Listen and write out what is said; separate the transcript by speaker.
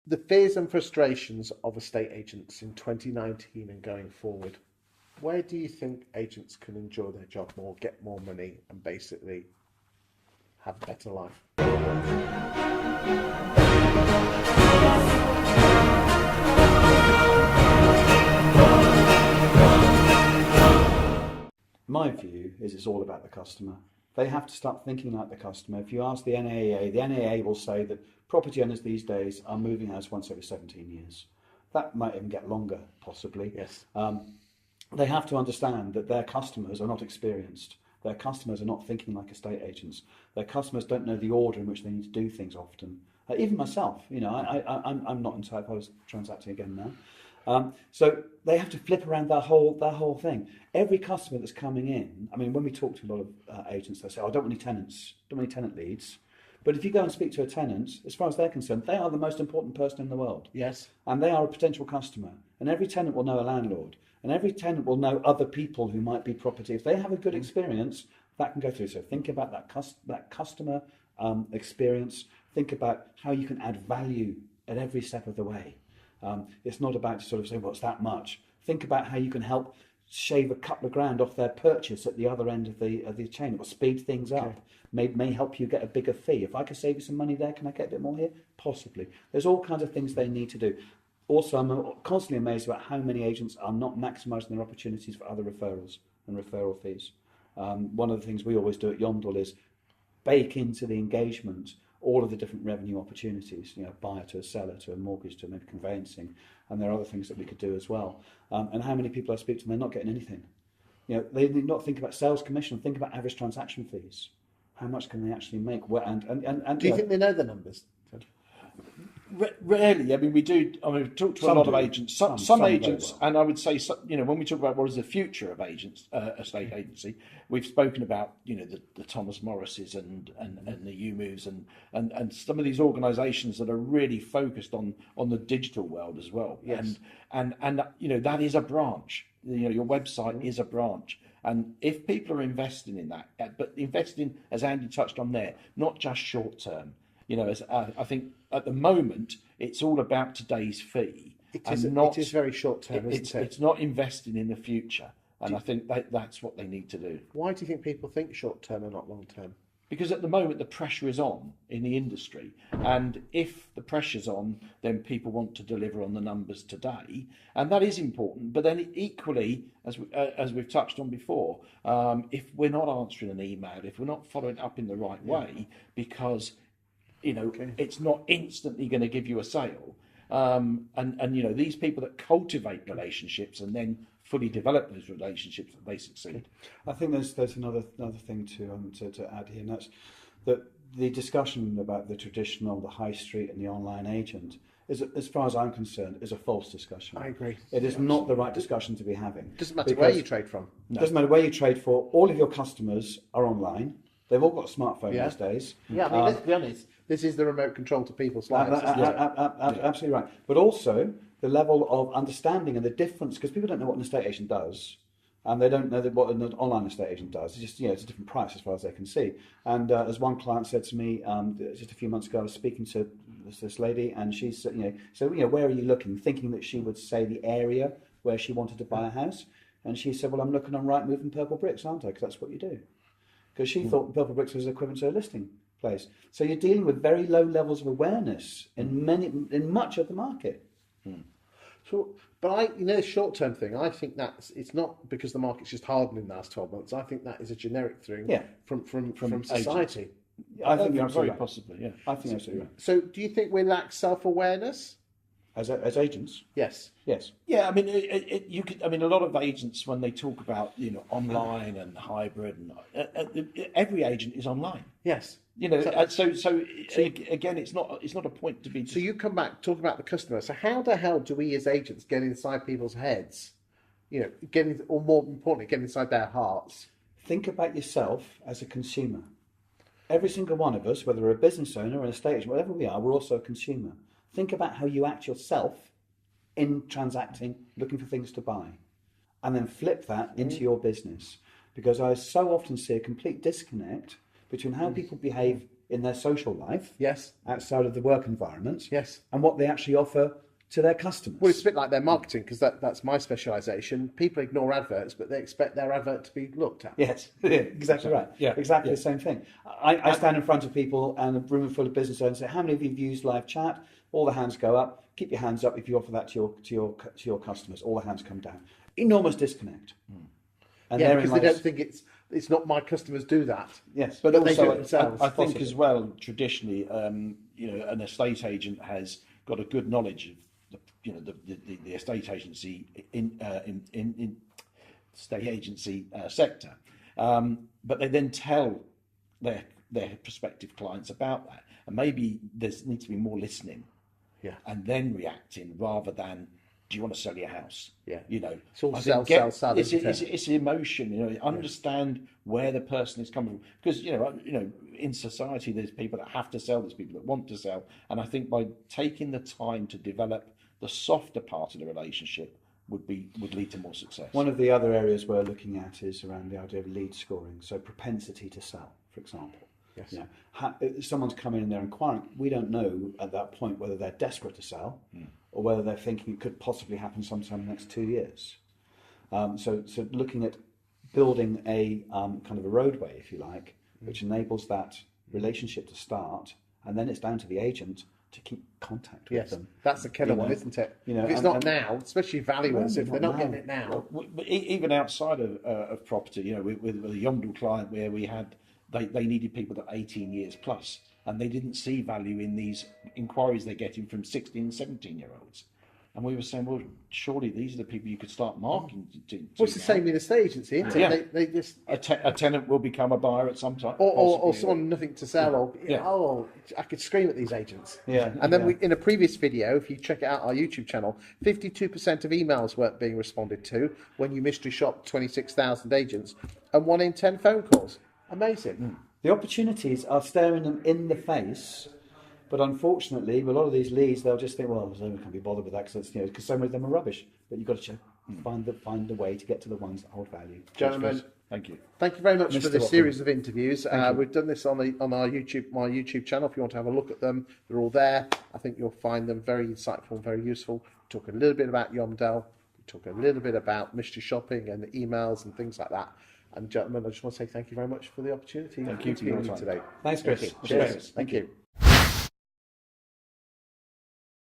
Speaker 1: the fears and frustrations of estate agents in 2019 and going forward, where do you think agents can enjoy their job more, get more money, and basically have a better life?
Speaker 2: My view is it's all about the customer. They have to start thinking like the customer. If you ask the NAA will say that property owners these days are moving house once every 17 years. That might even get longer, possibly.
Speaker 1: Yes.
Speaker 2: They have to understand that their customers are not experienced. Their customers are not thinking like estate agents. Their customers don't know the order in which they need to do things often. Even myself, I'm not entirely opposed to transacting again now. So they have to flip around that whole thing. Every customer that's coming in, I mean, when we talk to a lot of agents, they say, "I don't want any tenants, don't want any tenant leads." But if you go and speak to a tenant, as far as they're concerned, they are the most important person in the world.
Speaker 1: Yes.
Speaker 2: And they are a potential customer. And every tenant will know a landlord. And every tenant will know other people who might be property. If they have a good experience, that can go through. So think about that customer experience. Think about how you can add value at every step of the way. It's not about sort of saying, "What's that much?" Think about how you can help shave a couple of grand off their purchase at the other end of the chain. It will speed things up. Okay. May help you get a bigger fee. If I can save you some money there, can I get a bit more here? Possibly. There's all kinds of things they need to do. Also, I'm constantly amazed about how many agents are not maximising their opportunities for other referrals and referral fees. One of the things we always do at Yomdel is bake into the engagement all of the different revenue opportunities, buyer to a seller, to a mortgage, to maybe conveyancing, and there are other things that we could do as well. And how many people I speak to, they're not getting anything. They need not think about sales commission, think about average transaction fees. How much can they actually make? And
Speaker 1: do you think they know the numbers?
Speaker 3: Rarely. I mean, we do. I mean, we've talked to a lot of agents. Some agents, and I would say, when we talk about what is the future of agents, estate agency, we've spoken about, the Thomas Morrises and the U-Moves and some of these organisations that are really focused on the digital world as well.
Speaker 1: Yes.
Speaker 3: And that is a branch. Your website is a branch. And if people are investing in that, but investing, as Andy touched on there, not just short term. I think at the moment it's all about today's fee.
Speaker 1: It is very short term, isn't it?
Speaker 3: It's not investing in the future, and I think that's what they need to do.
Speaker 1: Why do you think people think short term and not long term?
Speaker 3: Because at the moment the pressure is on in the industry, and if the pressure's on, then people want to deliver on the numbers today, and that is important. But then equally, as we've touched on before, if we're not answering an email, if we're not following up in the right way, because it's not instantly going to give you a sale. And these people that cultivate relationships and then fully develop those relationships, they succeed.
Speaker 2: I think there's another thing to add here, and that's that the discussion about the traditional, the high street, and the online agent is, as far as I'm concerned, is a false discussion.
Speaker 1: I agree.
Speaker 2: It is not the right discussion to be having.
Speaker 1: Doesn't matter where you trade from.
Speaker 2: No. Doesn't matter where you trade for. All of your customers are online. They've all got a smartphone these days.
Speaker 1: Yeah, I mean, let's be honest. This is the remote control to people's lives.
Speaker 2: Absolutely right. But also the level of understanding and the difference, because people don't know what an estate agent does, and they don't know what an online estate agent does. It's just it's a different price as far as they can see. And as one client said to me just a few months ago, I was speaking to this lady, and she said, where are you looking? Thinking that she would say the area where she wanted to buy a house, and she said, well, I'm looking on Rightmove and Purple Bricks, aren't I? Because that's what you do. Because she thought Purple Bricks was equivalent to a listing place. So you're dealing with very low levels of awareness in much of the market.
Speaker 1: So, but the short-term thing, I think it's not because the market's just hardened in the last 12 months. I think that is a generic thing from society.
Speaker 2: I think you're
Speaker 3: very
Speaker 2: right.
Speaker 3: Possibly, yeah.
Speaker 2: I think absolutely right.
Speaker 1: So, do you think we lack self-awareness?
Speaker 2: As agents?
Speaker 1: Yes.
Speaker 3: Yeah, I mean, you could. I mean, a lot of agents, when they talk about online and hybrid, and every agent is online.
Speaker 1: Yes.
Speaker 3: So again, it's not a point to be.
Speaker 1: So you come back talk about the customer. So how the hell do we as agents get inside people's heads? Or more importantly, get inside their hearts.
Speaker 2: Think about yourself as a consumer. Every single one of us, whether we're a business owner or an estate agent, whatever we are, we're also a consumer. Think about how you act yourself in transacting, looking for things to buy, and then flip that into your business. Because I so often see a complete disconnect between how people behave in their social life,
Speaker 1: Yes.
Speaker 2: outside of the work environment,
Speaker 1: Yes.
Speaker 2: and what they actually offer to their customers.
Speaker 1: Well, it's a bit like their marketing, because that's my specialisation. People ignore adverts, but they expect their advert to be looked at.
Speaker 2: Yes, exactly right.
Speaker 3: Yeah,
Speaker 2: Exactly
Speaker 3: yeah.
Speaker 2: the same thing. I stand in front of people and a room full of business owners and say, how many of you have used live chat? All the hands go up. Keep your hands up if you offer that to your customers. All the hands come down. Enormous disconnect. And
Speaker 1: Yeah,
Speaker 2: therein
Speaker 1: because they
Speaker 2: lies-
Speaker 1: don't think it's not my customers do that.
Speaker 2: Yes,
Speaker 3: But
Speaker 1: But they do it
Speaker 3: also,
Speaker 1: themselves,
Speaker 3: I think
Speaker 2: possibly.
Speaker 3: as well, traditionally, an estate agent has got a good knowledge of the estate agency in estate agency sector, but they then tell their prospective clients about that, and maybe there needs to be more listening,
Speaker 1: Yeah.
Speaker 3: and then reacting rather than, do you want to sell your house?
Speaker 1: Yeah.
Speaker 3: It's
Speaker 1: all sell, sell,
Speaker 3: It's,
Speaker 1: isn't it?
Speaker 3: it's emotion. Understand where the person is coming from, because in society there's people that have to sell, there's people that want to sell, and I think by taking the time to develop the softer part of the relationship would lead to more success.
Speaker 2: One of the other areas we're looking at is around the idea of lead scoring, so propensity to sell, for example.
Speaker 1: Yes.
Speaker 2: If someone's coming in there inquiring, we don't know at that point whether they're desperate to sell or whether they're thinking it could possibly happen sometime in the next 2 years. So looking at building a kind of a roadway, if you like, which enables that relationship to start, and then it's down to the agent to keep contact with
Speaker 1: Yes,
Speaker 2: them.
Speaker 1: that's the killer one, isn't it? If it's not now, especially valuers, if they're not getting it now.
Speaker 3: But even outside of property, with a Yomdel client where we had, they needed people that 18 years plus, and they didn't see value in these inquiries they're getting from 16 and 17-year-olds. And we were saying, well, surely these are the people you could start marketing to.
Speaker 1: Well, it's the same in a estate agency, isn't it?
Speaker 3: Yeah.
Speaker 1: They just
Speaker 3: A tenant will become a buyer at some time.
Speaker 1: or
Speaker 3: possibly.
Speaker 1: someone nothing to sell, or
Speaker 3: Yeah.
Speaker 1: I could scream at these agents.
Speaker 2: Yeah.
Speaker 1: And then
Speaker 2: Yeah.
Speaker 1: we, in a previous video, if you check out our YouTube channel, 52% of emails weren't being responded to when you mystery shopped 26,000 agents, and 1 in 10 phone calls. Amazing.
Speaker 2: The opportunities are staring them in the face, but unfortunately, with a lot of these leads, they'll just think, well, I can't be bothered with that because so many of them are rubbish. But you've got to find a way to get to the ones that hold value.
Speaker 1: Gentlemen,
Speaker 3: Thank you.
Speaker 1: thank you very much
Speaker 2: Mr.
Speaker 1: for this
Speaker 2: Watkin.
Speaker 1: series of interviews. We've done this on our my YouTube channel. If you want to have a look at them, they're all there. I think you'll find them very insightful and very useful. We talk a little bit about Yomdel. We talk a little bit about mystery shopping and emails and things like that. And gentlemen, I just want to say thank you very much for the opportunity.
Speaker 3: Thank you for
Speaker 1: to
Speaker 3: your
Speaker 1: be
Speaker 3: time.
Speaker 1: today.
Speaker 2: Thanks, Chris.
Speaker 1: Thank you. Cheers. Thank you.